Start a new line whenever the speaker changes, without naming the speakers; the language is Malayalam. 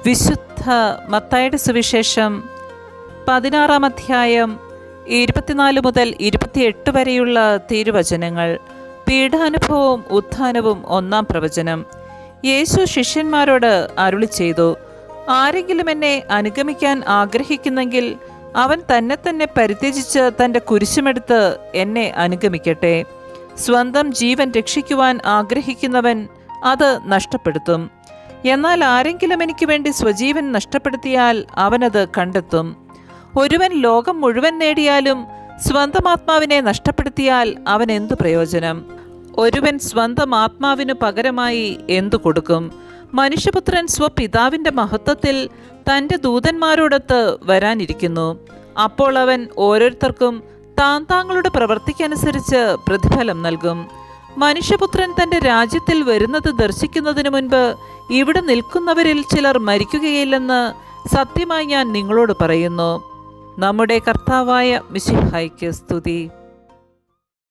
വിശുദ്ധ മത്തായിയുടെ സുവിശേഷം 16-ാം അധ്യായം 24 മുതൽ 28 വരെയുള്ള തിരുവചനങ്ങൾ. പീഡാനുഭവവും ഉത്ഥാനവും. 1-ാം പ്രവചനം. യേശു ശിഷ്യന്മാരോട് അരുളി ചെയ്തു, ആരെങ്കിലും എന്നെ അനുഗമിക്കാൻ ആഗ്രഹിക്കുന്നെങ്കിൽ അവൻ തന്നെ പരിത്യജിച്ച് തൻ്റെ കുരിശുമെടുത്ത് എന്നെ അനുഗമിക്കട്ടെ. സ്വന്തം ജീവൻ രക്ഷിക്കുവാൻ ആഗ്രഹിക്കുന്നവൻ അത് നഷ്ടപ്പെടുത്തും. എന്നാൽ ആരെങ്കിലും എനിക്ക് വേണ്ടി സ്വജീവൻ നഷ്ടപ്പെടുത്തിയാൽ അവനത് കണ്ടെത്തും. ഒരുവൻ ലോകം മുഴുവൻ നേടിയാലും സ്വന്തം ആത്മാവിനെ നഷ്ടപ്പെടുത്തിയാൽ അവൻ എന്തു പ്രയോജനം? ഒരുവൻ സ്വന്തം ആത്മാവിനു പകരമായി എന്തു കൊടുക്കും? മനുഷ്യപുത്രൻ സ്വപിതാവിൻ്റെ മഹത്വത്തിൽ തൻ്റെ ദൂതന്മാരോടൊത്ത് വരാനിരിക്കുന്നു. അപ്പോൾ അവൻ ഓരോരുത്തർക്കും താങ്കളുടെ പ്രവൃത്തിക്കനുസരിച്ച് പ്രതിഫലം നൽകും. മനുഷ്യപുത്രൻ തൻ്റെ രാജ്യത്തിൽ വരുന്നത് ദർശിക്കുന്നതിന് മുൻപ് ഇവിടെ നിൽക്കുന്നവരിൽ ചിലർ മരിക്കുകയില്ലെന്ന് സത്യമായി ഞാൻ നിങ്ങളോട് പറയുന്നു. നമ്മുടെ കർത്താവായ മിശിഹായ്ക്ക് സ്തുതി.